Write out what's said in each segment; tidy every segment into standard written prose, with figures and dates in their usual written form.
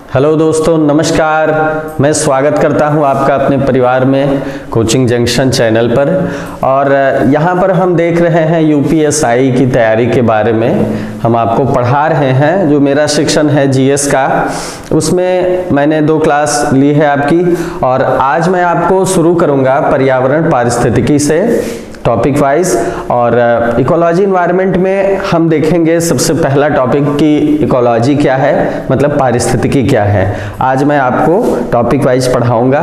Hello दोस्तों, नमस्कार। मैं स्वागत करता हूं आपका अपने परिवार में कोचिंग जंक्शन चैनल पर। और यहां पर हम देख रहे हैं यूपीएसआई की तैयारी के बारे में हम आपको पढ़ा रहे हैं। जो मेरा सेक्शन है जीएस का, उसमें मैंने 2 क्लास ली है आपकी, और आज मैं आपको शुरू करूंगा पर्यावरण पारिस्थितिकी से टॉपिक वाइज। और इकोलॉजी इन्वायरमेंट में हम देखेंगे सबसे पहला टॉपिक कि इकोलॉजी क्या है, मतलब पारिस्थितिकी क्या है। आज मैं आपको टॉपिक वाइज पढ़ाऊंगा,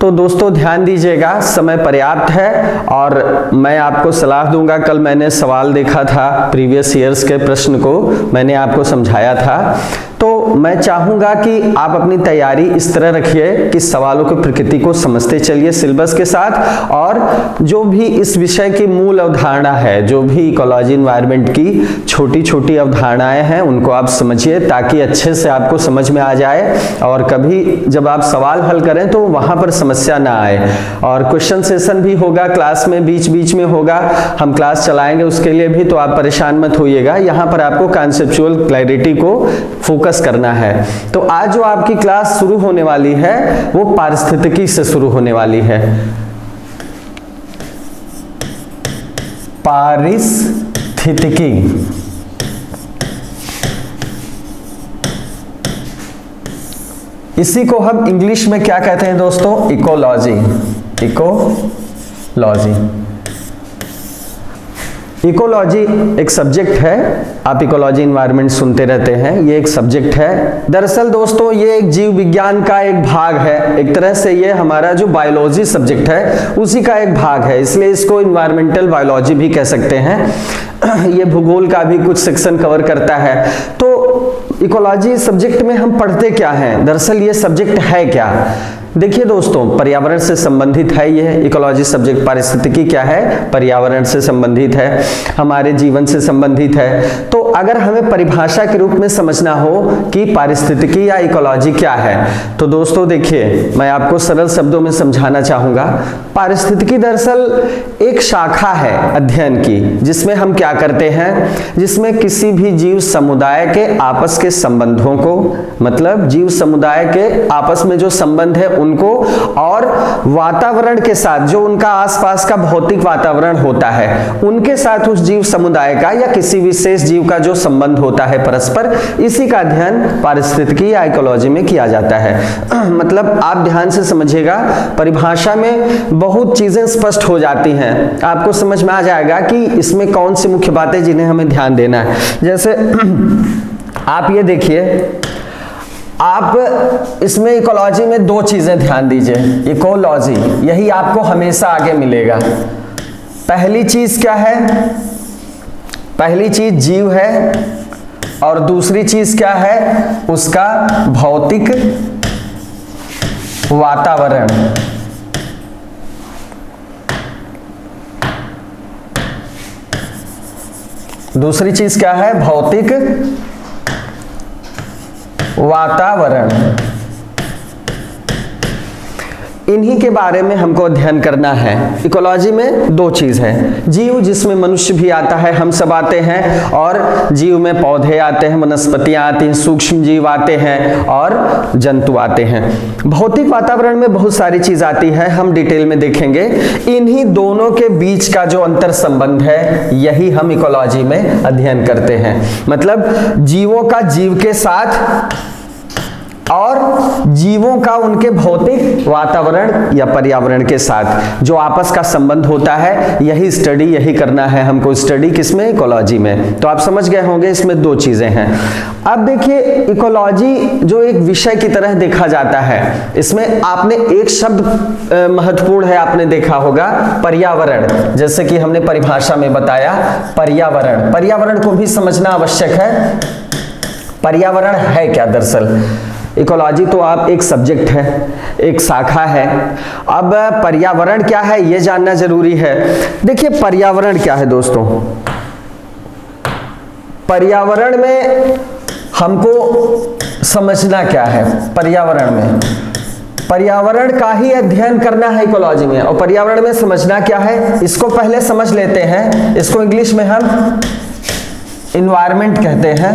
तो दोस्तों ध्यान दीजिएगा, समय पर्याप्त है। और मैं आपको सलाह दूंगा, कल मैंने सवाल देखा था, प्रीवियस ईयर्स के प्रश्न को मैंने आपको समझाया था, तो मैं चाहूंगा कि आप अपनी तैयारी इस तरह रखिए कि सवालों की प्रकृति को समझते चलिए सिलेबस के साथ, और जो भी इस विषय की मूल अवधारणा है, जो भी इकोलॉजी एनवायरनमेंट की छोटी छोटी अवधारणाएं हैं, उनको आप समझिए ताकि अच्छे से आपको समझ में आ जाए, और कभी जब आप सवाल हल करें तो वहां पर समस्या ना आए। और क्वेश्चन सेशन भी होगा क्लास में, बीच बीच में होगा, हम क्लास चलाएंगे उसके लिए भी, तो आप परेशान मत होइएगा। यहाँ पर आपको कॉन्सेप्चुअल क्लैरिटी को फोकस करना है। तो आज जो आपकी क्लास शुरू होने वाली है वो पारिस्थितिकी से शुरू होने वाली है। पारिस्थितिकी, इसी को हम इंग्लिश में क्या कहते हैं दोस्तों? इकोलॉजी। इकोलॉजी इकोलॉजी एक सब्जेक्ट है। आप इकोलॉजी एनवायरनमेंट सुनते रहते हैं, ये एक सब्जेक्ट है। दरअसल दोस्तों ये एक जीव विज्ञान का एक भाग है, एक तरह से ये हमारा जो बायोलॉजी सब्जेक्ट है उसी का एक भाग है, इसलिए इसको इन्वायरमेंटल बायोलॉजी भी कह सकते हैं। ये भूगोल का भी कुछ सेक्शन कवर करता है। तो इकोलॉजी सब्जेक्ट में हम पढ़ते क्या हैं? दरअसल ये सब्जेक्ट है क्या? देखिए दोस्तों, पर्यावरण से संबंधित है यह इकोलॉजी सब्जेक्ट। पारिस्थितिकी क्या है? पर्यावरण से संबंधित है, हमारे जीवन से संबंधित है। तो अगर हमें परिभाषा के रूप में समझना हो कि पारिस्थितिकी या इकोलॉजी क्या है, तो दोस्तों देखिए, मैं आपको सरल शब्दों में समझाना चाहूंगा। पारिस्थितिकी दरअसल एक शाखा है अध्ययन की, जिसमें हम क्या करते हैं, जिसमें किसी भी जीव समुदाय के आपस के संबंधों को, मतलब जीव समुदाय के आपस में जो संबंध है उनको, और वातावरण के साथ, जो उनका आसपास का भौतिक वातावरण होता है, उनके साथ उस जीव समुदाय का या किसी विशेष जीव का जो संबंध होता है परस्पर, इसी का अध्ययन पारिस्थितिकी या इकोलॉजी में किया जाता है। मतलब आप ध्यान से समझिएगा, परिभाषा में बहुत चीजें स्पष्ट हो जाती हैं, आपको समझ में आ जाएगा कि इसमें कौन सी मुख्य बातें जिन्हें हमें ध्यान देना है। जैसे आप ये देखिए, आप इसमें इकोलॉजी में 2 चीजें ध्यान दीजिए। इकोलॉजी, यही आपको हमेशा आगे मिलेगा। पहली चीज क्या है? पहली चीज जीव है, और दूसरी चीज क्या है? उसका भौतिक वातावरण। दूसरी चीज क्या है? भौतिक वातावरण। इन्हीं के बारे में हमको अध्ययन करना है। इकोलॉजी में 2 चीज है, जीव जिसमें मनुष्य भी आता है, हम सब आते हैं, और जीव में पौधे आते हैं, वनस्पतियां आती हैं, सूक्ष्म जीव आते हैं, और जंतु आते हैं। भौतिक वातावरण में बहुत सारी चीज आती है, हम डिटेल में देखेंगे। इन्हीं दोनों के बीच का जो अंतर संबंध है, यही हम इकोलॉजी में अध्ययन करते हैं। मतलब जीवों का जीव के साथ, और जीवों का उनके भौतिक वातावरण या पर्यावरण के साथ जो आपस का संबंध होता है, यही स्टडी, यही करना है हमको स्टडी, किसमें? इकोलॉजी में। तो आप समझ गए होंगे इसमें 2 चीजें हैं। अब देखिए, इकोलॉजी जो एक विषय की तरह देखा जाता है, इसमें आपने एक शब्द महत्वपूर्ण है, आपने देखा होगा, पर्यावरण। जैसे कि हमने परिभाषा में बताया, पर्यावरण। पर्यावरण को भी समझना आवश्यक है। पर्यावरण है क्या? दरअसल इकोलॉजी तो आप एक सब्जेक्ट है, एक शाखा है। अब पर्यावरण क्या है ये जानना जरूरी है। देखिए पर्यावरण क्या है दोस्तों? पर्यावरण में हमको समझना क्या है? पर्यावरण में, पर्यावरण का ही अध्ययन करना है इकोलॉजी में। और पर्यावरण में समझना क्या है, इसको पहले समझ लेते हैं। इसको इंग्लिश में हम इन्वायरमेंट कहते हैं।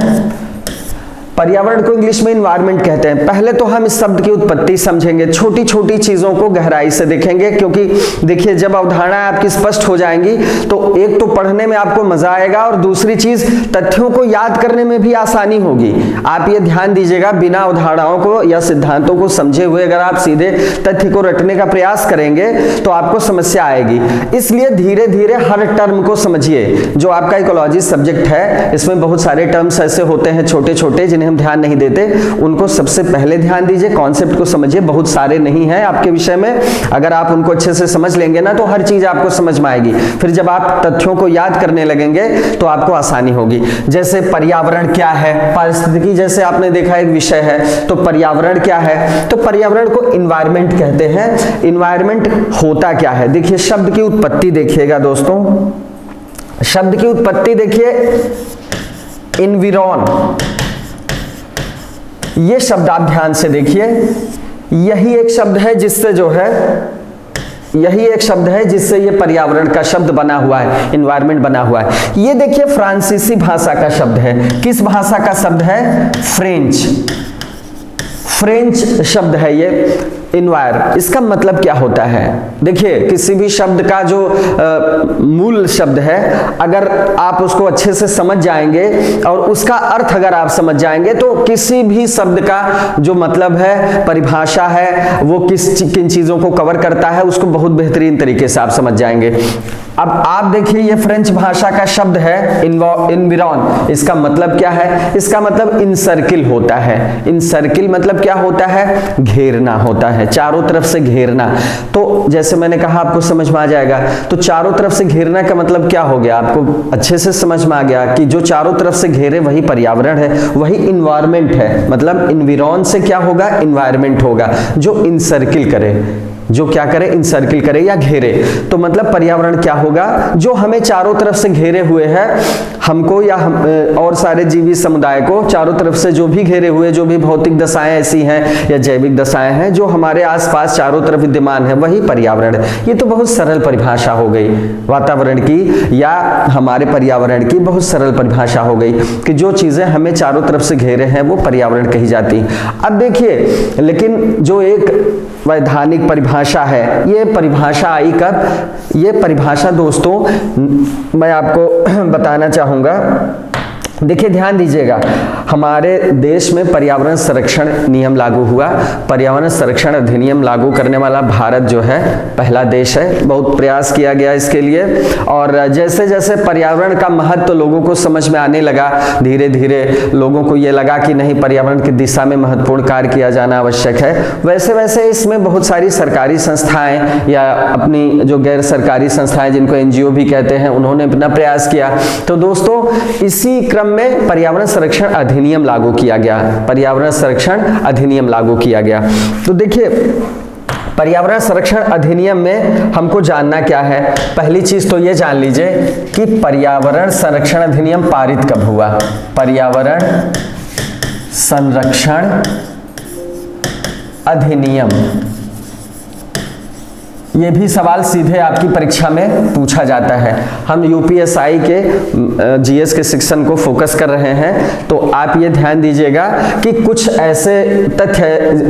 पर्यावरण को इंग्लिश में इन्वायरमेंट कहते हैं। पहले तो हम इस शब्द की उत्पत्ति समझेंगे, छोटी छोटी चीजों को गहराई से देखेंगे, क्योंकि देखिए जब अवधारणाएं आपकी स्पष्ट हो जाएंगी तो एक तो पढ़ने में आपको मजा आएगा और दूसरी चीज तथ्यों को याद करने में भी आसानी होगी। आप ये ध्यान दीजिएगा, बिना अवधारणाओं को या सिद्धांतों को समझे हुए अगर आप सीधे तथ्य को रटने का प्रयास करेंगे तो आपको समस्या आएगी। इसलिए धीरे धीरे हर टर्म को समझिए। जो आपका इकोलॉजी सब्जेक्ट है इसमें बहुत सारे टर्म्स ऐसे होते हैं छोटे छोटे जिन्हें हम ध्यान नहीं देते, उनको सबसे पहले ध्यान दीजिए, कॉन्सेप्ट को समझिए। बहुत सारे नहीं हैं आपके विषय में, अगर आप उनको अच्छे से समझ लेंगे ना तो हर चीज आपको समझ में आएगी। फिर जब आप तथ्यों को याद करने लगेंगे तो आपको आसानी होगी। जैसे पर्यावरण क्या है, पारिस्थितिकी जैसे आपने देखा एक विषय है, तो पर्यावरण क्या है, तो पर्यावरण को इन्वायरमेंट कहते हैं। इन्वायरमेंट होता क्या है, देखिए शब्द की उत्पत्ति देखिएगा दोस्तों, शब्द की उत्पत्ति देखिए, इन्विरॉन, ये शब्द आप ध्यान से देखिए, यही एक शब्द है जिससे जो है, यही एक शब्द है जिससे ये पर्यावरण का शब्द बना हुआ है, इन्वायरमेंट बना हुआ है। ये देखिए फ्रांसीसी भाषा का शब्द है। किस भाषा का शब्द है, फ्रेंच, फ्रेंच शब्द है ये इन्वायर। इसका मतलब क्या होता है, देखिए किसी भी शब्द का जो मूल शब्द है अगर आप उसको अच्छे से समझ जाएंगे और उसका अर्थ अगर आप समझ जाएंगे तो किसी भी शब्द का जो मतलब है, परिभाषा है, वो किन चीजों को कवर करता है उसको बहुत बेहतरीन तरीके से आप समझ जाएंगे। अब आप देखिए ये फ्रेंच भाषा का शब्द है इन्विरॉन, इसका मतलब क्या है, इसका मतलब इनसर्किल होता है। इनसर्किल मतलब क्या होता है, घेरना होता है, चारों तरफ से घेरना। तो जैसे मैंने कहा आपको समझ में आ जाएगा, तो चारों तरफ से घेरना का मतलब क्या हो गया, आपको अच्छे से समझ में आ गया कि जो चारों तरफ से घेरे वही पर्यावरण है, वही इन्वायरमेंट है। मतलब इन्विरॉन से क्या होगा, इन्वायरमेंट होगा जो इनसर्किल करे, जो क्या करे, इनसर्किल करे या घेरे। तो मतलब पर्यावरण क्या होगा, जो हमें चारों तरफ से घेरे हुए है, हमको या और सारे जीवी समुदाय को चारों तरफ से जो भी घेरे हुए, जो भी भौतिक दशाएं ऐसी हैं या जैविक दशाएं हैं जो हमारे आसपास चारों तरफ विद्यमान है, वही पर्यावरण है। ये तो बहुत सरल परिभाषा हो गई वातावरण की या हमारे पर्यावरण की, बहुत सरल परिभाषा हो गई कि जो चीजें हमें चारों तरफ से घेरे हैं वो पर्यावरण कही जाती। अब देखिए, लेकिन जो एक वैधानिक परिभाषा है, ये परिभाषा आई कब, ये परिभाषा दोस्तों मैं आपको बताना चाहूंगा। देखिए ध्यान दीजिएगा, हमारे देश में पर्यावरण संरक्षण नियम लागू हुआ। पर्यावरण संरक्षण अधिनियम लागू करने वाला भारत जो है पहला देश है। बहुत प्रयास किया गया इसके लिए, और जैसे जैसे पर्यावरण का महत्व लोगों को समझ में आने लगा, धीरे धीरे लोगों को ये लगा कि नहीं, पर्यावरण की दिशा में महत्वपूर्ण कार्य किया जाना आवश्यक है। वैसे वैसे इसमें बहुत सारी सरकारी संस्थाएं या अपनी जो गैर सरकारी संस्थाएं जिनको NGO भी कहते हैं, उन्होंने अपना प्रयास किया। तो दोस्तों इसी क्रम में पर्यावरण संरक्षण अधिनियम लागू किया गया, पर्यावरण संरक्षण अधिनियम लागू किया गया। तो देखिए पर्यावरण संरक्षण अधिनियम में हमको जानना क्या है, पहली चीज तो ये जान लीजिए कि पर्यावरण संरक्षण अधिनियम पारित कब हुआ। पर्यावरण संरक्षण अधिनियम, ये भी सवाल सीधे आपकी परीक्षा में पूछा जाता है। हम UPSI के GS के सेक्शन को फोकस कर रहे हैं, तो आप ये ध्यान दीजिएगा कि कुछ ऐसे तथ्य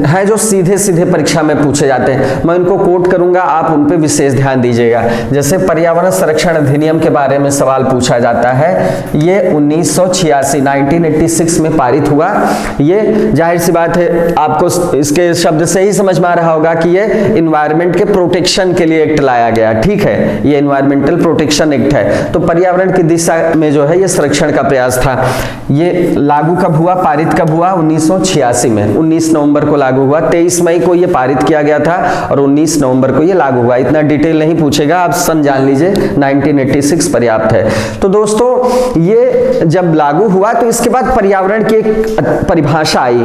हैं जो सीधे सीधे परीक्षा में पूछे जाते हैं। मैं उनको कोट करूंगा, आप उन पे विशेष ध्यान दीजिएगा। जैसे पर्यावरण संरक्षण अधिनियम के बारे में सवाल पूछा जाता है, ये 1986 में पारित हुआ। ये जाहिर सी बात है, आपको इसके शब्द से ही समझ में आ रहा होगा कि ये इन्वायरमेंट के प्रोटेक्शन के लिए एक्ट लाया गया, ठीक है, ये इन्वायरमेंटल प्रोटेक्शन एक्ट है। तो पर्यावरण की दिशा में जो है ये संरक्षण का प्रयास था। ये लागू कब हुआ, पारित कब हुआ, 1986 में, 19 नवंबर को लागू हुआ। 23 मई को ये पारित किया गया था और 19 नवंबर को ये लागू हुआ। इतना डिटेल नहीं पूछेगा, आप सन जान लीजिए, 1986 पर्याप्त है। तो दोस्तों ये जब लागू हुआ तो इसके बाद पर्यावरण की एक परिभाषा आई,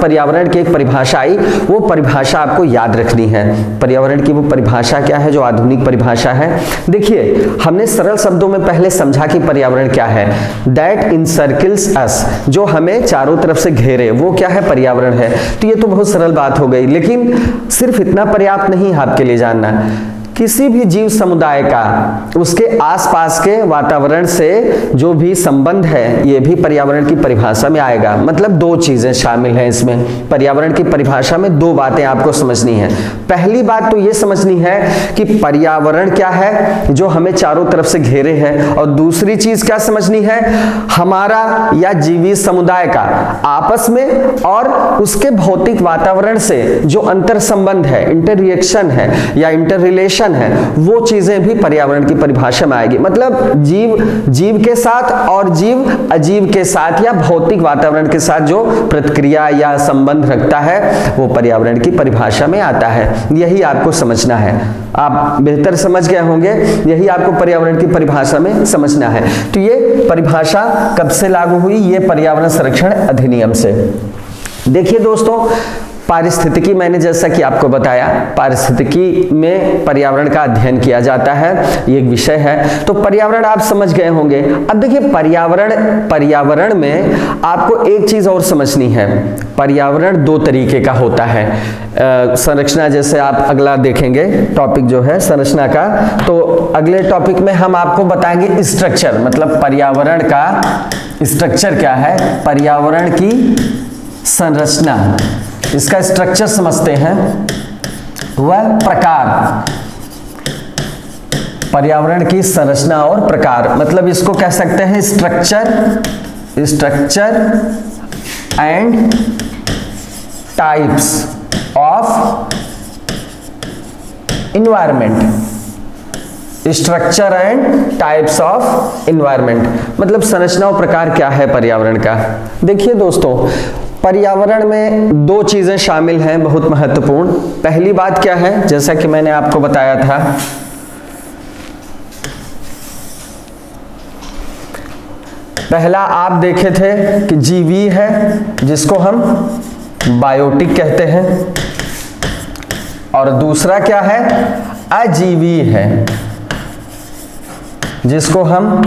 पर्यावरण की एक परिभाषा आई, वो परिभाषा आपको याद रखनी है। पर्यावरण की वो परिभाषा क्या है जो आधुनिक परिभाषा है। देखिए हमने सरल शब्दों में पहले समझा कि पर्यावरण क्या है, दैट इनसर्किल्स अस, जो हमें चारों तरफ से घेरे, वो क्या है, पर्यावरण है। तो ये तो बहुत सरल बात हो गई, लेकिन सिर्फ इतना पर्याप्त नहीं है आपके लिए जानना किसी भी जीव समुदाय का उसके आसपास के वातावरण से जो भी संबंध है ये भी पर्यावरण की परिभाषा में आएगा। मतलब दो चीजें शामिल हैं इसमें। पर्यावरण की परिभाषा में दो बातें आपको समझनी है। पहली बात तो ये समझनी है कि पर्यावरण क्या है, जो हमें चारों तरफ से घेरे है, और दूसरी चीज क्या समझनी है, हमारा या जीवी समुदाय का आपस में और उसके भौतिक वातावरण से जो अंतर संबंध है, इंटर रिएक्शन है या इंटर रिलेशन है, वो चीजें भी पर्यावरण की परिभाषा में आएगी। मतलब जीव के साथ और जीव अजीव के साथ या भौतिक वातावरण के साथ जो प्रतिक्रिया या संबंध रखता है वो पर्यावरण की परिभाषा में आता है। यही आपको समझना है। आप बेहतर समझ गए होंगे, यही आपको पर्यावरण की परिभाषा में समझना है। तो ये परिभाषा कब से लागू हुई? ये पर्यावरण संरक्षण अधिनियम से। देखिए दोस्तों, पारिस्थितिकी, मैंने जैसा कि आपको बताया, पारिस्थितिकी में पर्यावरण का अध्ययन किया जाता है, ये एक विषय है। तो पर्यावरण आप समझ गए होंगे। अब देखिए पर्यावरण में आपको एक चीज और समझनी है। पर्यावरण दो तरीके का होता है। संरचना, जैसे आप अगला देखेंगे टॉपिक जो है संरचना का, तो अगले टॉपिक में हम आपको बताएंगे स्ट्रक्चर, मतलब पर्यावरण का स्ट्रक्चर क्या है, पर्यावरण की संरचना, इसका स्ट्रक्चर समझते हैं, वह प्रकार, पर्यावरण की संरचना और प्रकार, मतलब इसको कह सकते हैं structure and types of environment. Structure and types of environment, मतलब संरचना और प्रकार क्या है पर्यावरण का। देखिए दोस्तों, पर्यावरण में दो चीजें शामिल हैं बहुत महत्वपूर्ण। पहली बात क्या है, जैसा कि मैंने आपको बताया था, पहला आप देखे थे कि जीवी है जिसको हम बायोटिक कहते हैं, और दूसरा क्या है, अजीवी है जिसको हम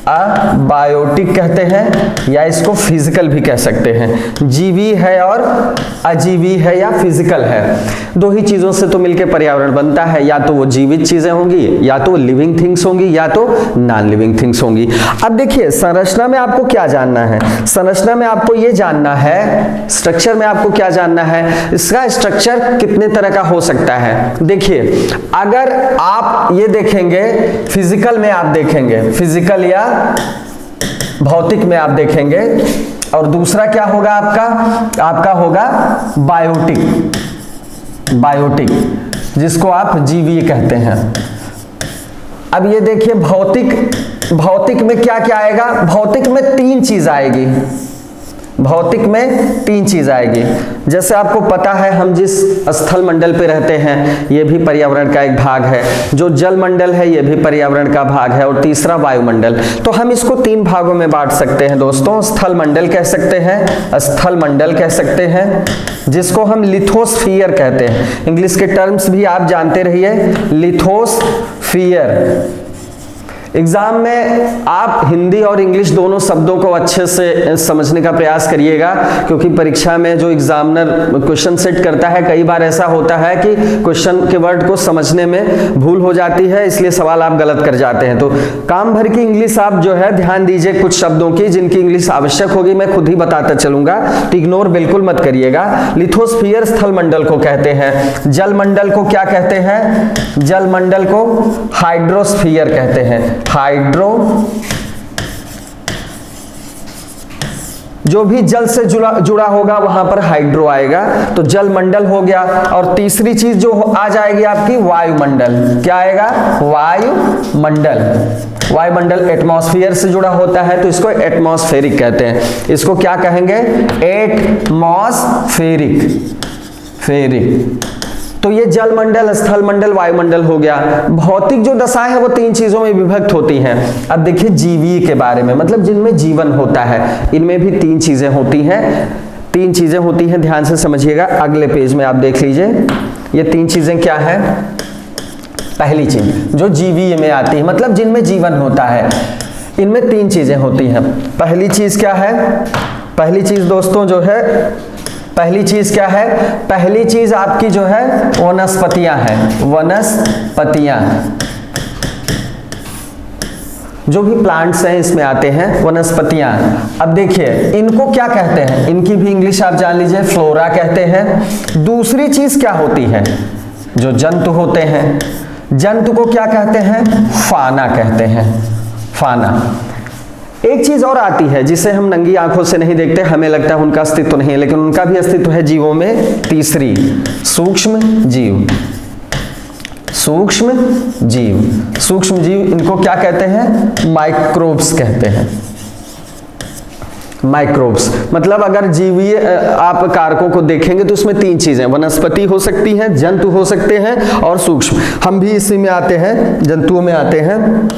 अबायोटिक कहते हैं, या इसको फिजिकल भी कह सकते हैं। जीवी है और अजीवी है या फिजिकल है, दो ही चीजों से तो मिलकर पर्यावरण बनता है। या तो वो जीवित चीजें होंगी, या तो लिविंग थिंग्स होंगी, या तो नॉन लिविंग थिंग्स होंगी। अब देखिए संरचना में आपको क्या जानना है, संरचना में आपको ये जानना है, स्ट्रक्चर में आपको क्या जानना है, इसका स्ट्रक्चर कितने तरह का हो सकता है। देखिए, अगर आप ये देखेंगे, फिजिकल में आप देखेंगे, फिजिकल या भौतिक में आप देखेंगे, और दूसरा क्या होगा आपका होगा बायोटिक, जिसको आप जीवी कहते हैं। अब ये देखिए, भौतिक में क्या क्या आएगा, भौतिक में तीन चीज आएगी, भौतिक में तीन चीज आएगी। जैसे आपको पता है, हम जिस स्थल मंडल पे रहते हैं ये भी पर्यावरण का एक भाग है, जो जल मंडल है ये भी पर्यावरण का भाग है, और तीसरा वायुमंडल। तो हम इसको तीन भागों में बांट सकते हैं दोस्तों। स्थल मंडल कह सकते हैं, स्थल मंडल कह सकते हैं, जिसको हम लिथोस्फीयर कहते हैं। इंग्लिश के टर्म्स भी आप जानते रहिए, लिथोस्फीयर। एग्जाम में आप हिंदी और इंग्लिश दोनों शब्दों को अच्छे से समझने का प्रयास करिएगा, क्योंकि परीक्षा में जो एग्जामिनर क्वेश्चन सेट करता है, कई बार ऐसा होता है कि क्वेश्चन के वर्ड को समझने में भूल हो जाती है, इसलिए सवाल आप गलत कर जाते हैं। तो काम भर की इंग्लिश आप जो है ध्यान दीजिए कुछ शब्दों की, जिनकी इंग्लिश आवश्यक होगी, मैं खुद ही बताता चलूंगा, तो इग्नोर बिल्कुल मत करिएगा। लिथोस्फीयर स्थल मंडल को कहते हैं। जल मंडल को क्या कहते हैं, जल मंडल को हाइड्रोस्फीयर कहते हैं। हाइड्रो, जो भी जल से जुड़ा होगा वहां पर हाइड्रो आएगा, तो जल मंडल हो गया। और तीसरी चीज जो आ जाएगी आपकी वायुमंडल, क्या आएगा, वायुमंडल। वायुमंडल एटमॉस्फेयर से जुड़ा होता है, तो इसको एटमॉस्फेरिक कहते हैं। इसको क्या कहेंगे, एटमॉस्फेरिक। तो ये जल मंडल, स्थल मंडल, वायुमंडल हो गया। भौतिक जो दशा है वो तीन चीजों में विभक्त होती हैं। अब देखिए जीवी के बारे में, मतलब जिनमें जीवन होता है, इनमें भी तीन चीजें होती हैं, तीन चीजें होती हैं, ध्यान से समझिएगा। अगले पेज में आप देख लीजिए, ये तीन चीजें क्या है। पहली चीज जो जीवी में आती है, मतलब जिनमें जीवन होता है, इनमें तीन चीजें होती हैं। पहली चीज क्या है, पहली चीज दोस्तों जो है पहली चीज क्या है? पहली चीज आपकी जो है वनस्पतियां हैं, वनस्पतियां, जो भी प्लांट्स हैं इसमें आते हैं वनस्पतियां। अब देखिए इनको क्या कहते हैं, इनकी भी इंग्लिश आप जान लीजिए, फ्लोरा कहते हैं। दूसरी चीज क्या होती है? जो जंतु होते हैं, जंतु को क्या कहते हैं? फाना कहते हैं, फाना। एक चीज और आती है जिसे हम नंगी आंखों से नहीं देखते, हमें लगता है उनका अस्तित्व नहीं है, लेकिन उनका भी अस्तित्व है जीवों में। तीसरी, सूक्ष्म जीव, सूक्ष्म जीव। सूक्ष्म जीव इनको क्या कहते हैं? माइक्रोब्स कहते हैं, माइक्रोब्स। मतलब अगर जीवीय आप कारकों को देखेंगे तो उसमें तीन चीजें, वनस्पति हो सकती हैं, जंतु हो सकते हैं और सूक्ष्म। हम भी इसी में आते हैं, जंतुओं में आते हैं।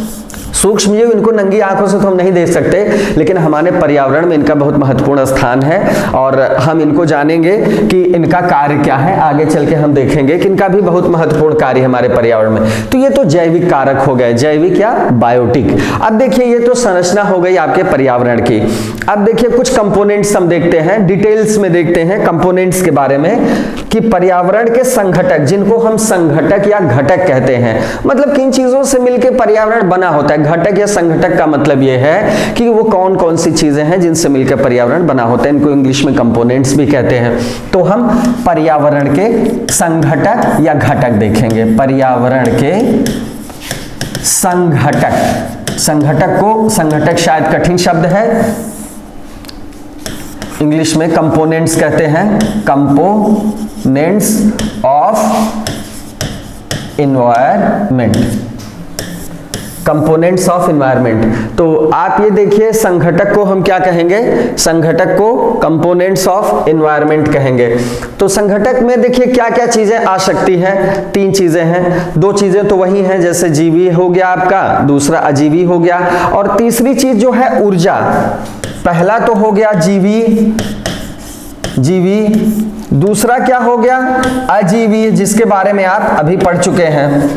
सूक्ष्म जीव, इनको नंगी आंखों से तो हम नहीं देख सकते, लेकिन हमारे पर्यावरण में इनका बहुत महत्वपूर्ण स्थान है और हम इनको जानेंगे कि इनका कार्य क्या है। आगे चल के हम देखेंगे कि इनका भी बहुत महत्वपूर्ण कार्य है हमारे पर्यावरण में। तो ये तो जैविक कारक हो गए, जैविक या बायोटिक। अब देखिए ये तो संरचना हो गई आपके पर्यावरण की। अब देखिए कुछ कंपोनेंट्स हम देखते हैं, डिटेल्स में देखते हैं कंपोनेंट्स के बारे में, कि पर्यावरण के संघटक, जिनको हम संघटक या घटक कहते हैं, मतलब किन चीजों से मिलकर पर्यावरण बना होता है। घटक या संघटक का मतलब यह है कि वो कौन कौन सी चीजें हैं जिनसे मिलकर पर्यावरण बना होता है। इनको इंग्लिश में कंपोनेंट्स भी कहते हैं। तो हम पर्यावरण के संघटक या घटक देखेंगे, पर्यावरण के संघटक। संघटक को, संघटक शायद कठिन शब्द है, इंग्लिश में कंपोनेंट्स कहते हैं, components of environment, components of environment. तो आप ये देखिए संघटक को हम क्या कहेंगे? संघटक को कंपोनेंट्स ऑफ एनवायरनमेंट कहेंगे। तो संघटक में देखिए क्या क्या चीजें आ सकती हैं। तीन चीजें हैं, दो चीजें तो वही हैं, जैसे जीवी हो गया आपका, दूसरा अजीवी हो गया, और तीसरी चीज जो है ऊर्जा। पहला तो हो गया जीवी, जीवी, दूसरा क्या हो गया? अजीवी, जिसके बारे में आप अभी पढ़ चुके हैं।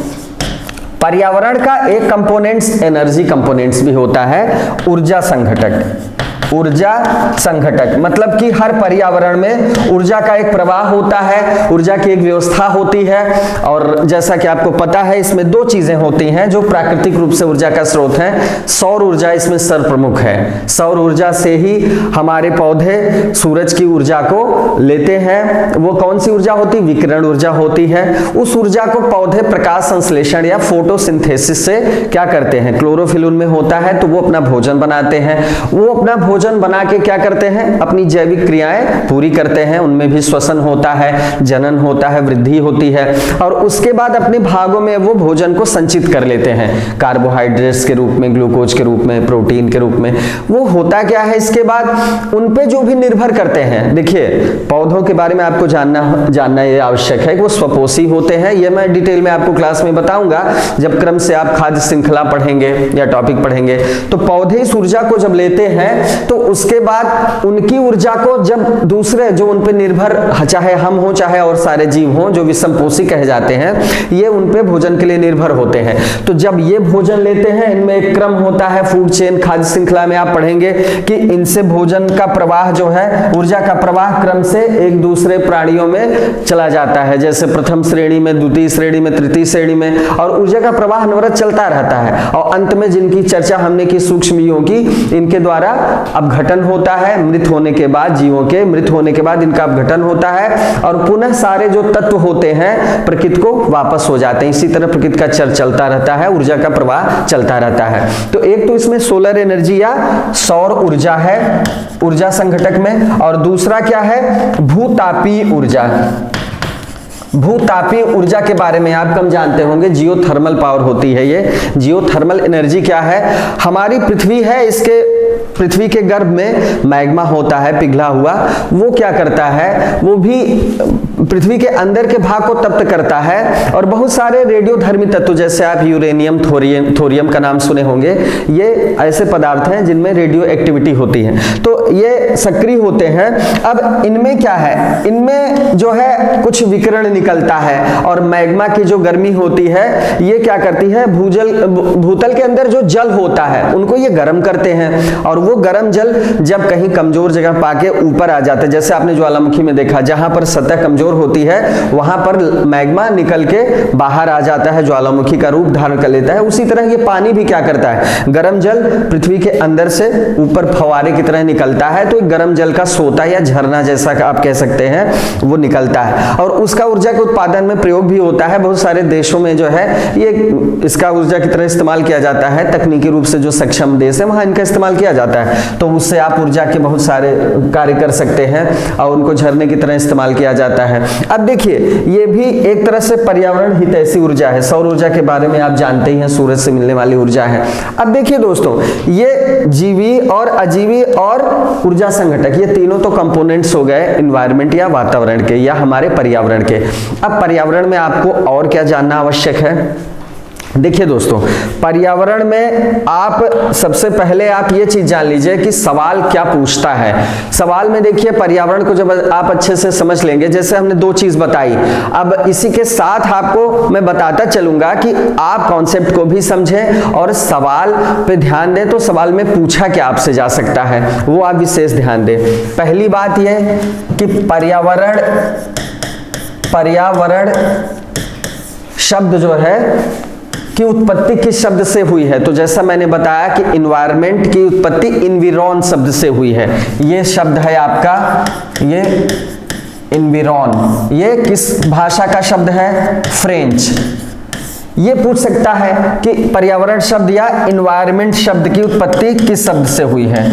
पर्यावरण का एक कंपोनेंट्स एनर्जी कंपोनेंट्स भी होता है, ऊर्जा संघटक। ऊर्जा संघटक मतलब कि हर पर्यावरण में ऊर्जा का एक प्रवाह होता है, ऊर्जा की एक व्यवस्था होती है। और जैसा कि आपको पता है इसमें दो चीजें होती हैं जो प्राकृतिक रूप से ऊर्जा का स्रोत है। सौर ऊर्जा इसमें सर्वप्रमुख है। सौर ऊर्जा से ही हमारे पौधे सूरज की ऊर्जा को लेते हैं। वो कौन सी ऊर्जा होती? विकिरण ऊर्जा होती है। उस ऊर्जा को पौधे प्रकाश संश्लेषण या फोटोसिंथेसिस से क्या करते हैं? क्लोरोफिल उनमें होता है तो वो अपना भोजन बनाते हैं। वो अपना भोजन बना के क्या करते हैं? अपनी जैविक क्रियाएं पूरी करते हैं। उनमें भी श्वसन होता है, जनन होता है, वृद्धि होती है, और उसके बाद अपने भागों में वो भोजन को संचित कर लेते हैं, कार्बोहाइड्रेट्स के रूप में, ग्लूकोज के रूप में, प्रोटीन के रूप में। वो होता क्या है इसके बाद? उन पे जो भी निर्भर करते हैं। देखिए पौधों के बारे में आपको जानना ये आवश्यक है कि वो स्वपोषी होते हैं। ये मैं डिटेल में आपको क्लास में बताऊंगा जब क्रम से आप खाद्य श्रृंखला पढ़ेंगे या टॉपिक पढ़ेंगे। तो पौधे इस ऊर्जा को जब लेते हैं तो उसके बाद उनकी ऊर्जा को जब दूसरे जो उन पे निर्भर, चाहे हम हो चाहे और सारे जीव हों जो विषमपोषी कहे जाते हैं, ये उन पे भोजन के लिए निर्भर होते हैं। तो जब ये भोजन लेते हैं, इनमें एक क्रम होता है, फूड चेन, खाद्य श्रृंखला में आप पढ़ेंगे कि इनसे भोजन का प्रवाह जो है, ऊर्जा का प्रवाह क्रम से एक दूसरे प्राणियों में चला जाता है, जैसे प्रथम श्रेणी में, द्वितीय श्रेणी में, तृतीय श्रेणी में, और ऊर्जा का प्रवाह अनवरत चलता रहता है। और अंत में जिनकी चर्चा हमने की सूक्ष्म जीवों की, इनके द्वारा अपघटन होता है। मृत होने के बाद, जीवों के मृत होने के बाद इनका अपघटन होता है और पुनः सारे जो तत्व होते हैं प्रकृति को वापस हो जाते हैं। इसी तरह प्रकृति का चल चलता रहता है, ऊर्जा का प्रवाह चलता रहता है। तो एक तो इसमें सोलर एनर्जी या सौर ऊर्जा है ऊर्जा संघटक में, और दूसरा क्या है? भूतापीय ऊर्जा। भूतापीय ऊर्जा के बारे में आप कम जानते होंगे, जियोथर्मल पावर होती है ये। जियोथर्मल एनर्जी क्या है? हमारी पृथ्वी है, इसके पृथ्वी के गर्भ में मैग्मा होता है पिघला हुआ। वो क्या करता है? वो भी पृथ्वी के अंदर के भाग को तप्त करता है, और बहुत सारे रेडियोधर्मी तत्व, जैसे आप यूरेनियम, थोरियम का नाम सुने होंगे, ये ऐसे पदार्थ हैं जिनमें रेडियो एक्टिविटी होती है, तो ये सक्रिय होते हैं। अब इनमें क्या है? इनमें जो है कुछ विकिरण निकलता है, और मैग्मा की जो गर्मी होती है ये क्या करती है? भूतल के अंदर जो जल होता है उनको ये गर्म करते हैं, और वो वो गर्म जल जब कहीं कमजोर जगह पाके ऊपर आ जाता है, जैसे आपने ज्वालामुखी में देखा जहां पर सतह कमजोर होती है वहां पर मैग्मा निकल के बाहर आ जाता है, ज्वालामुखी का रूप धारण कर लेता है। उसी तरह ये पानी भी क्या करता है, गर्म जल पृथ्वी के अंदर से ऊपर फव्वारे की तरह निकलता है, तो गर्म जल का सोता या झरना जैसा आप कह सकते हैं वो निकलता है, और उसका ऊर्जा के उत्पादन में प्रयोग भी होता है। बहुत सारे देशों में जो है ये इसका ऊर्जा की तरह इस्तेमाल किया जाता है, तकनीकी रूप से जो सक्षम देश है वहां इनका इस्तेमाल किया जाता है, तो उससे आप ऊर्जा के बहुत सारे कार्य कर सकते हैं और उनको झरने की तरह इस्तेमाल किया जाता है। अब देखिए ये भी एक तरह से पर्यावरण हितैषी ऊर्जा है। सौर ऊर्जा के बारे में आप जानते ही हैं, सूरज से मिलने वाली ऊर्जा है। अब देखिए दोस्तों, ये जीवी और अजीवी और ऊर्जा संघटक, ये तीनों तो कंपोनेंट्स हो गए एनवायरनमेंट या वातावरण के या हमारे पर्यावरण के। अब पर्यावरण में आपको और क्या जानना आवश्यक है? देखिए दोस्तों, पर्यावरण में आप सबसे पहले आप ये चीज जान लीजिए कि सवाल क्या पूछता है। सवाल में देखिए पर्यावरण को जब आप अच्छे से समझ लेंगे, जैसे हमने दो चीज बताई, अब इसी के साथ आपको मैं बताता चलूंगा कि आप कॉन्सेप्ट को भी समझें और सवाल पे ध्यान दें, तो सवाल में पूछा क्या आपसे जा सकता है वो आप विशेष ध्यान दें। पहली बात यह कि पर्यावरण शब्द जो है की उत्पत्ति किस शब्द से हुई है, तो जैसा मैंने बताया कि एनवायरनमेंट की उत्पत्ति एनविरॉन शब्द से हुई है। ये शब्द है आपका, ये एनविरॉन, ये किस भाषा का शब्द है? फ्रेंच। ये पूछ सकता है कि पर्यावरण शब्द या एनवायरनमेंट शब्द की उत्पत्ति किस शब्द से हुई है।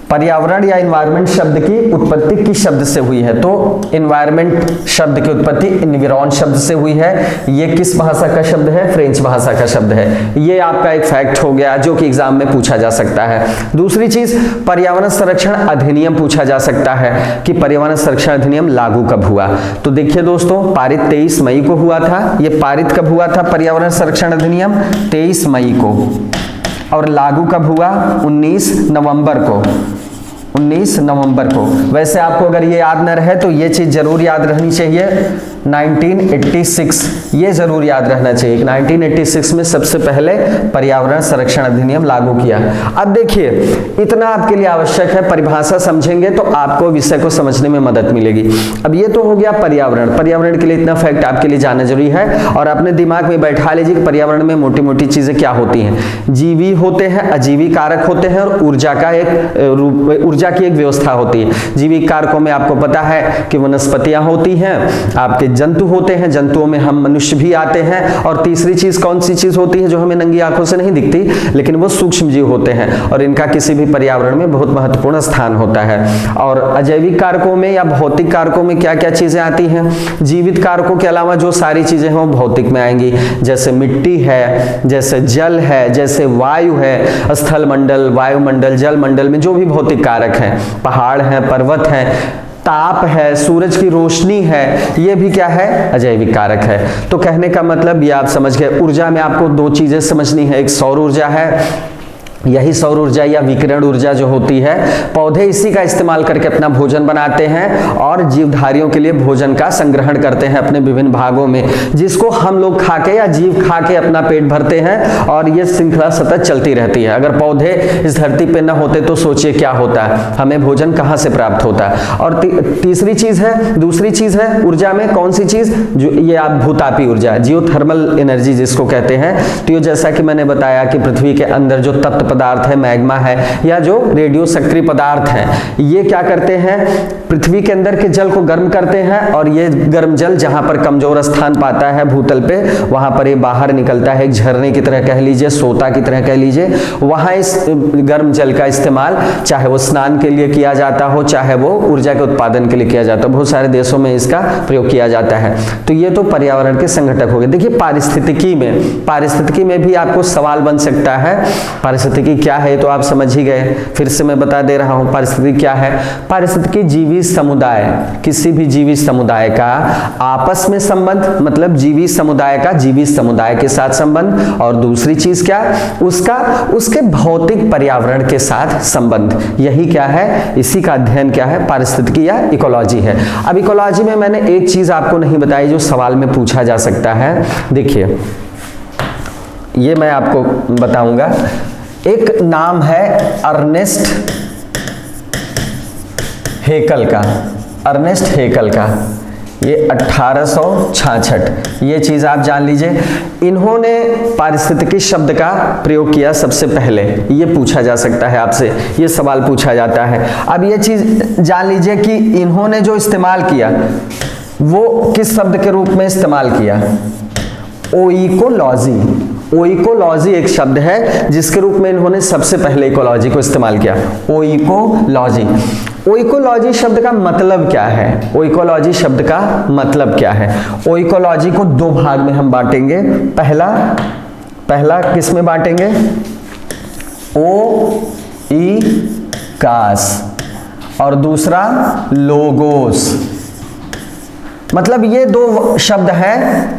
पर्यावरण या एनवायरनमेंट शब्द की उत्पत्ति किस शब्द से हुई है, तो एनवायरनमेंट शब्द की उत्पत्ति एनविरॉन शब्द से हुई है। ये किस भाषा का शब्द है? फ्रेंच भाषा का शब्द है। ये आपका एक फैक्ट हो गया जो कि एग्जाम में पूछा जा सकता है। दूसरी चीज, पर्यावरण संरक्षण अधिनियम पूछा जा सकता है कि पर्यावरण संरक्षण अधिनियम लागू कब हुआ। तो देखिए दोस्तों, पारित 23 मई को हुआ था। ये पारित कब हुआ था पर्यावरण संरक्षण अधिनियम? 23 मई को। और लागू कब हुआ? 19 नवंबर को। 19 नवंबर को। वैसे आपको अगर ये याद न रहे तो ये चीज जरूर याद रहनी चाहिए, 1986 ये जरूर याद रहना चाहिए। 1986 में सबसे पहले पर्यावरण संरक्षण अधिनियम लागू किया। अब देखिए, इतना आपके लिए आवश्यक है, परिभाषा समझेंगे तो आपको विषय को समझने में मदद मिलेगी। अब ये तो हो गया पर्यावरण। पर्यावरण के लिए इतना फैक्ट आपके लिए जानना जरूरी है, और अपने दिमाग में बैठा लीजिए कि पर्यावरण में मोटी मोटी चीजें क्या होती हैं। जीवी होते हैं, अजीवी कारक होते हैं, और ऊर्जा का एक ऊर्जा की एक व्यवस्था होती है। जीवी कारकों में आपको पता है कि वनस्पतियां होती हैं, आपके जंतु होते हैं, जंतुओं में हम मनुष्य भी आते हैं, और तीसरी चीज कौन सी चीज होती है जो हमें नंगी आंखों से नहीं दिखती लेकिन वो सूक्ष्म जीव होते हैं, और इनका किसी भी पर्यावरण में बहुत महत्वपूर्ण स्थान होता है। और अजैविक कारकों में या भौतिक कारकों में क्या क्या चीजें आती हैं? जीवित कारकों के अलावा जो सारी चीजें हैं वो भौतिक में आएंगी, जैसे मिट्टी है, जैसे जल है, जैसे वायु है, स्थल मंडल, वायुमंडल, जल मंडल में जो भी भौतिक कारक हैं, पहाड़ हैं, पर्वत हैं, ताप है, सूरज की रोशनी है, ये भी क्या है? अजैविक कारक है। तो कहने का मतलब ये आप समझ गए। ऊर्जा में आपको दो चीजें समझनी है, एक सौर ऊर्जा है, यही सौर ऊर्जा या विकिरण ऊर्जा जो होती है, पौधे इसी का इस्तेमाल करके अपना भोजन बनाते हैं और जीवधारियों के लिए भोजन का संग्रहण करते हैं अपने विभिन्न भागों में, जिसको हम लोग खा के या जीव खा के अपना पेट भरते हैं, और ये श्रृंखला सतत चलती रहती है। अगर पौधे इस धरती पे न होते तो सोचिए क्या होता, हमें भोजन कहाँ से प्राप्त होता। और तीसरी चीज है, दूसरी चीज है ऊर्जा में, कौन सी चीज? जो ये आप भूतापी ऊर्जा, जियोथर्मल एनर्जी जिसको कहते हैं। तो ये जैसा कि मैंने बताया कि पृथ्वी के अंदर जो तप्त पदार्थ है, मैग्मा है, या जो रेडियो सक्रिय पदार्थ हैं, ये क्या करते हैं? पृथ्वी के अंदर के जल को गर्म करते हैं, और ये गर्म जल जहां पर कमजोर स्थान पाता है भूतल पे, वहां पर ये बाहर निकलता है, एक झरने की तरह कह लीजिए, सोता की तरह कह लीजिए। वहां इस गर्म जल का इस्तेमाल चाहे वो स्नान के लिए किया जाता हो, चाहे वो ऊर्जा के उत्पादन के लिए किया जाता हो, बहुत सारे देशों में इसका प्रयोग किया जाता है। तो ये तो पर्यावरण के संघटक हो गए। देखिए पारिस्थितिकी में भी आपको सवाल बन सकता है। पारिस्थितिकी क्या है तो आप समझ ही गए, फिर से मैं बता दे रहा हूं। पारिस्थितिकी क्या है? पारिस्थितिकी जीवी समुदाय, किसी भी जीवी समुदाय का आपस में संबंध, मतलब जीवी समुदाय का जीवी समुदाय के साथ संबंध, और दूसरी चीज क्या? उसके भौतिक पर्यावरण के साथ संबंध। यही क्या है? इसी का अध्ययन क्या है? पारिस्थितिकी या इकोलॉजी है। अब इकोलॉजी में मैंने एक चीज आपको नहीं बताई जो सवाल में पूछा जा सकता है। देखिए ये मैं आपको बताऊंगा। एक नाम है अर्नेस्ट हेकल का, अर्नेस्ट हेकल का, ये 1866, ये चीज आप जान लीजिए। इन्होंने पारिस्थितिकी शब्द का प्रयोग किया सबसे पहले। ये पूछा जा सकता है आपसे, ये सवाल पूछा जाता है। अब ये चीज जान लीजिए कि इन्होंने जो इस्तेमाल किया वो किस शब्द के रूप में इस्तेमाल किया? ओइकोलॉजी। ओइकोलॉजी एक शब्द है जिसके रूप में इन्होंने सबसे पहले इकोलॉजी को इस्तेमाल किया। ओइकोलॉजी। ओइकोलॉजी शब्द का मतलब क्या है? ओइकोलॉजी शब्द का मतलब क्या है? ओइकोलॉजी को दो भाग में हम बांटेंगे। पहला किस में बांटेंगे? ओ ई कास, और दूसरा लोगोस। मतलब ये दो शब्द हैं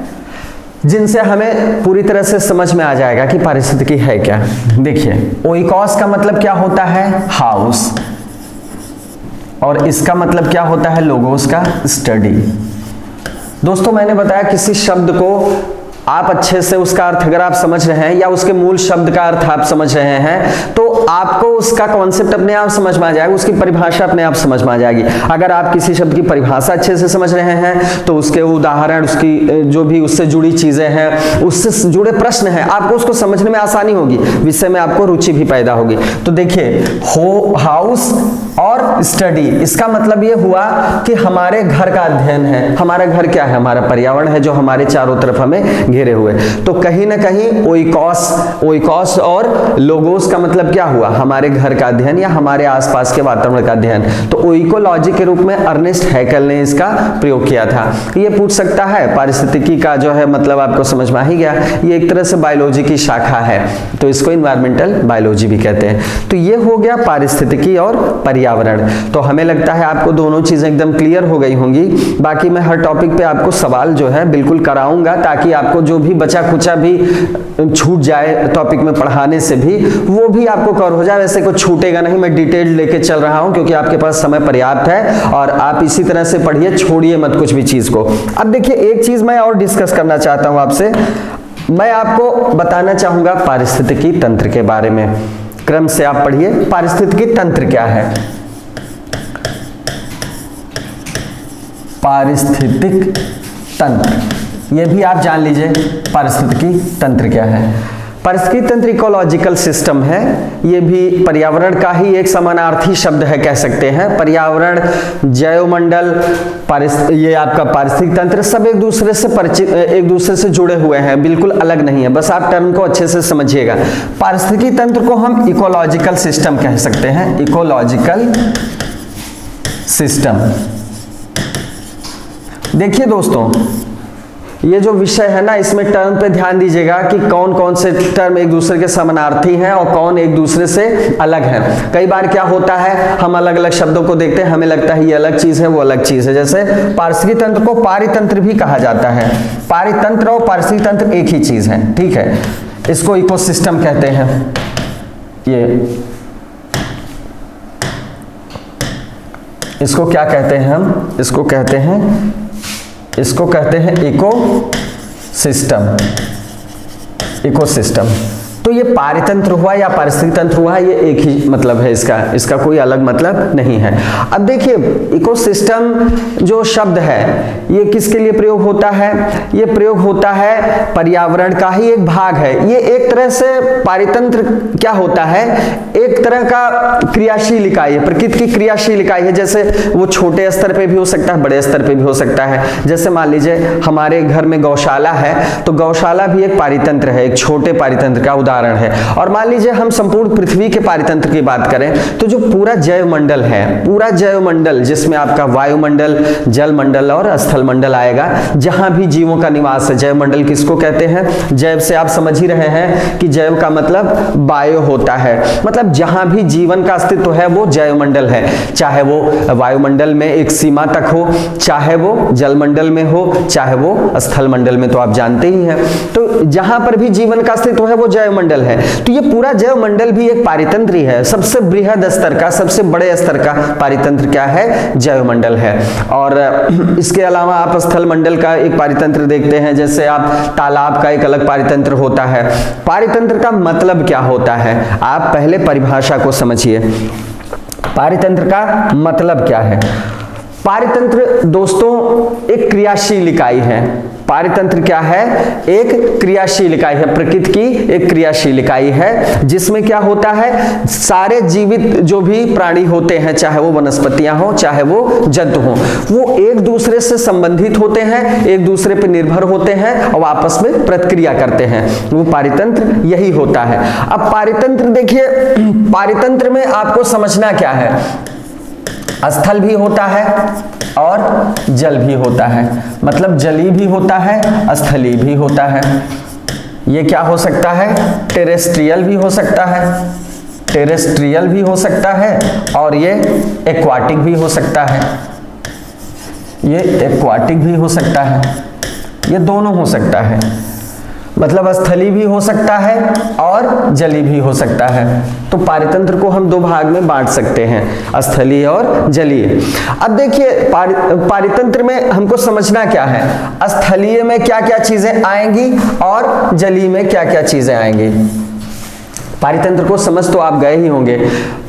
जिनसे हमें पूरी तरह से समझ में आ जाएगा कि पारिस्थितिकी है क्या। देखिए, ओइकोस का मतलब क्या होता है? हाउस, और इसका मतलब क्या होता है? लोगोस का स्टडी। दोस्तों, मैंने बताया किसी शब्द को आप अच्छे से उसका अर्थ अगर आप समझ रहे हैं या उसके मूल शब्द का अर्थ आप समझ रहे हैं तो आपको उसका कॉन्सेप्ट अपने आप समझ में आ जाएगा, उसकी परिभाषा अपने आप समझ में आ जाएगी। अगर आप किसी शब्द की परिभाषा अच्छे से समझ रहे हैं तो उसके उदाहरण, उसकी जो भी उससे जुड़ी चीजें हैं, उससे जुड़े प्रश्न हैं, आपको उसको समझने में आसानी होगी, विषय में आपको रुचि भी पैदा होगी। तो देखिए, हाउस और स्टडी, इसका मतलब ये हुआ कि हमारे घर का अध्ययन है। हमारा घर क्या है? हमारा पर्यावरण है जो हमारे चारों तरफ हमें घेरे हुए। तो कहीं ना कहीं ओइकोस और लोगोस का मतलब क्या हुआ? हमारे घर का अध्ययन या हमारे आसपास के वातावरण का अध्ययन। तो ओइकोलॉजी के रूप में अर्नेस्ट हैकल ने इसका प्रयोग किया था। ये पूछ सकता है, पारिस्थितिकी का जो है मतलब आपको समझ में आ ही गया, ये एक तरह से बायोलॉजी की शाखा है, तो इसको इन्वायरमेंटल बायोलॉजी भी कहते हैं। तो ये हो गया पारिस्थितिकी और पर्यावरण। तो हमें लगता है आपको दोनों चीजें एकदम क्लियर हो गई होंगी। बाकी मैं हर टॉपिक पे आपको सवाल जो है बिल्कुल कराऊंगा, ताकि आपको जो भी बचा कुचा भी छूट जाए टॉपिक में पढ़ाने से भी, वो भी आपको कवर हो जाए। वैसे कुछ छूटेगा नहीं, मैं डिटेल लेके चल रहा हूं क्योंकि आपके पास समय पर्याप्त है और आप इसी तरह से पढ़िए, छोड़िए मत कुछ भी चीज को। अब देखिए, एक चीज मैं और डिस्कस करना चाहता हूं आपसे। मैं आपको बताना चाहूंगा पारिस्थितिकी तंत्र के बारे में। क्रम से आप पढ़िए, पारिस्थितिकी तंत्र क्या है? पारिस्थितिक तंत्र, ये भी आप जान लीजिए पारिस्थितिकी तंत्र क्या है। पारिस्थितिकी तंत्र इकोलॉजिकल सिस्टम है। ये भी पर्यावरण का ही एक समानार्थी शब्द है, कह सकते हैं। पर्यावरण, जैवमंडल, ये आपका पारिस्थितिक तंत्र, सब एक दूसरे से परिचित, एक दूसरे से जुड़े हुए हैं, बिल्कुल अलग नहीं है। बस आप टर्म को अच्छे से समझिएगा। पारिस्थितिकी तंत्र को हम इकोलॉजिकल सिस्टम कह सकते हैं, इकोलॉजिकल सिस्टम। देखिए दोस्तों, ये जो विषय है ना, इसमें टर्म पे ध्यान दीजिएगा कि कौन कौन से टर्म एक दूसरे के समानार्थी हैं और कौन एक दूसरे से अलग हैं। कई बार क्या होता है, हम अलग अलग शब्दों को देखते हैं, हमें लगता है ये अलग चीज है, वो अलग चीज है। जैसे पारिस्थितिकी तंत्र को पारितंत्र भी कहा जाता है। पारितंत्र और पारिस्थितिकी तंत्र एक ही चीज है, ठीक है। इसको इकोसिस्टम कहते हैं। इसको क्या कहते हैं हम? इसको कहते हैं इकोसिस्टम। तो ये पारितंत्र हुआ या पारिस्थितिक तंत्र हुआ, ये एक ही मतलब है इसका कोई अलग मतलब नहीं है। अब देखिए, इकोसिस्टम जो शब्द है ये किसके लिए प्रयोग होता है? ये प्रयोग होता है, पर्यावरण का ही एक भाग है। ये एक तरह से पारितंत्र क्या होता है, एक तरह का क्रियाशील इकाई है, प्रकृति की क्रियाशील इकाई है। जैसे वो छोटे स्तर पे भी हो सकता है, बड़े स्तर पे भी हो सकता है। जैसे मान लीजिए हमारे घर में गौशाला है, तो गौशाला भी एक पारितंत्र है, एक छोटे पारितंत्र का उदाहरण है। और मान लीजिए हम संपूर्ण पृथ्वी के पारितंत्र की बात करें तो जो पूरा जैवमंडल है, पूरा जैवमंडल जिसमें आपका वायुमंडल, जलमंडल और स्थल मंडल आएगा, जहां भी जीवों का निवास है। जैवमंडल किसको कहते हैं? जैव से आप समझ ही रहे हैं कि जैव का मतलब बायो होता है, मतलब जहां भी जीवन का अस्तित्व है वो जैवमंडल है। चाहे वो वायुमंडल में एक सीमा तक हो, चाहे वो जलमंडल में हो, चाहे वो स्थल मंडल में, तो आप जानते ही हैं। तो जहां पर भी जीवन का अस्तित्व है वो जैवमंडल मंडल है। तो ये पूरा जैव मंडल भी एक पारितंत्र ही है। सबसे बृहद स्तर का, सबसे बड़े स्तर का पारितंत्र क्या है? जैव मंडल है। और इसके अलावा आप स्थल मंडल का एक पारितंत्र देखते हैं, जैसे आप तालाब का एक अलग पारितंत्र होता है। पारितंत्र का मतलब क्या होता है? आप पहले परिभाषा को समझिए। पारितंत्र का मतलब क्या है? पारितंत्र दोस्तों एक क्रियाशील इकाई है। पारितंत्र क्या है? एक क्रियाशील इकाई है, प्रकृति की एक क्रियाशील इकाई है, जिसमें क्या होता है, सारे जीवित जो भी प्राणी होते हैं, चाहे वो वनस्पतियां हो चाहे वो जंतु हो, वो एक दूसरे से संबंधित होते हैं, एक दूसरे पर निर्भर होते हैं और आपस में प्रतिक्रिया करते हैं। वो पारितंत्र यही होता है। अब पारितंत्र देखिए, पारितंत्र में आपको समझना क्या है, स्थल भी होता है और जल भी होता है। मतलब जली भी होता है, स्थली भी होता है। ये क्या हो सकता है? टेरेस्ट्रियल भी हो सकता है, टेरेस्ट्रियल भी हो सकता है, और ये एक्वाटिक भी हो सकता है। ये एक्वाटिक भी हो सकता है, ये दोनों हो सकता है। मतलब स्थली भी हो सकता है और जली भी हो सकता है। तो पारितंत्र को हम दो भाग में बांट सकते हैं, स्थलीय और जलीय। अब देखिए पारितंत्र में हमको समझना क्या है, स्थलीय में क्या क्या चीजें आएंगी और जलीय में क्या क्या चीजें आएंगी। पारितंत्र को समझ तो आप गए ही होंगे,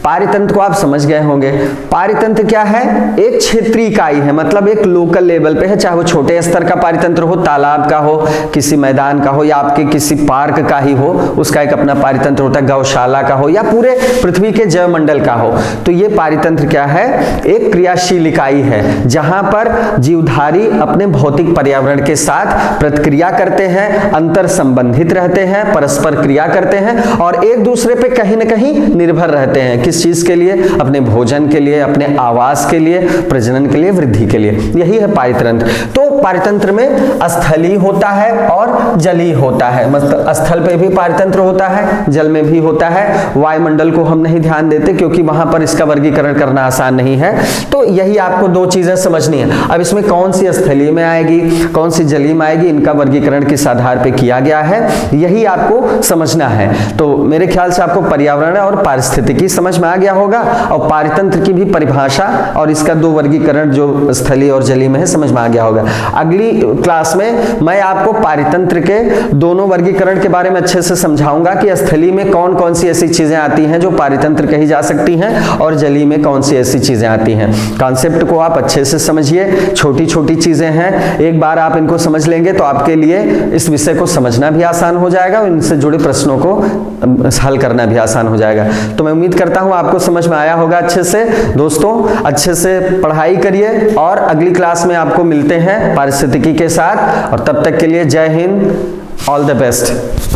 पारितंत्र को आप समझ गए होंगे। पारितंत्र क्या है? एक क्षेत्रीय इकाई है, मतलब एक लोकल लेवल पे है, चाहे वो छोटे स्तर का पारितंत्र हो, तालाब का हो, किसी मैदान का हो, या आपके किसी पार्क का ही हो, उसका एक अपना पारितंत्र होता है, गौशाला का हो, या पूरे पृथ्वी के जैव मंडल का हो। तो ये पारितंत्र क्या है? एक क्रियाशील इकाई है, जहां पर जीवधारी अपने भौतिक पर्यावरण के साथ प्रतिक्रिया करते हैं, अंतर संबंधित रहते हैं, परस्पर क्रिया करते हैं और एक दूसरे पे कहीं ना कहीं निर्भर रहते हैं। किस चीज के लिए? अपने भोजन के लिए, अपने आवास के लिए, प्रजनन के लिए, वृद्धि के लिए। यही है पारितंत्र। तो पारितंत्र में स्थलीय होता है और जलीय होता है। मतलब स्थल पे भी पारितंत्र होता है, जल में भी होता है। वायुमंडल को हम नहीं ध्यान देते क्योंकि वहां पर इसका वर्गीकरण करना आसान नहीं है। तो यही आपको दो चीजें समझनी है। अब इसमें कौन सी स्थलीय में आएगी, कौन सी जलीय में आएगी, इनका वर्गीकरण किस आधार पर किया गया है, यही आपको समझना है। तो मेरे ख्याल से आपको पर्यावरण और पारिस्थितिकी समझ में आ गया होगा, और पारितंत्र की भी परिभाषा और इसका दो वर्गीकरण जो स्थलीय और जलीय में है समझ में आ गया होगा। अगली क्लास में मैं आपको पारितंत्र के दोनों वर्गीकरण के बारे में अच्छे से समझाऊंगा कि स्थलीय में कौन कौन सी ऐसी चीजें आती हैं जो पारितंत्र कही जा सकती हैं, और जलीय में कौन सी ऐसी चीजें आती हैं। कॉन्सेप्ट को आप अच्छे से समझिए, छोटी छोटी चीजें हैं, एक बार आप इनको समझ लेंगे तो आपके लिए इस विषय को समझना भी आसान हो जाएगा और इनसे जुड़े प्रश्नों को हल करना भी आसान हो जाएगा। तो मैं उम्मीद करता हूं आपको समझ में आया होगा अच्छे से। दोस्तों अच्छे से पढ़ाई करिए और अगली क्लास में आपको मिलते हैं पारिस्थितिकी के साथ, और तब तक के लिए जय हिंद, ऑल द बेस्ट।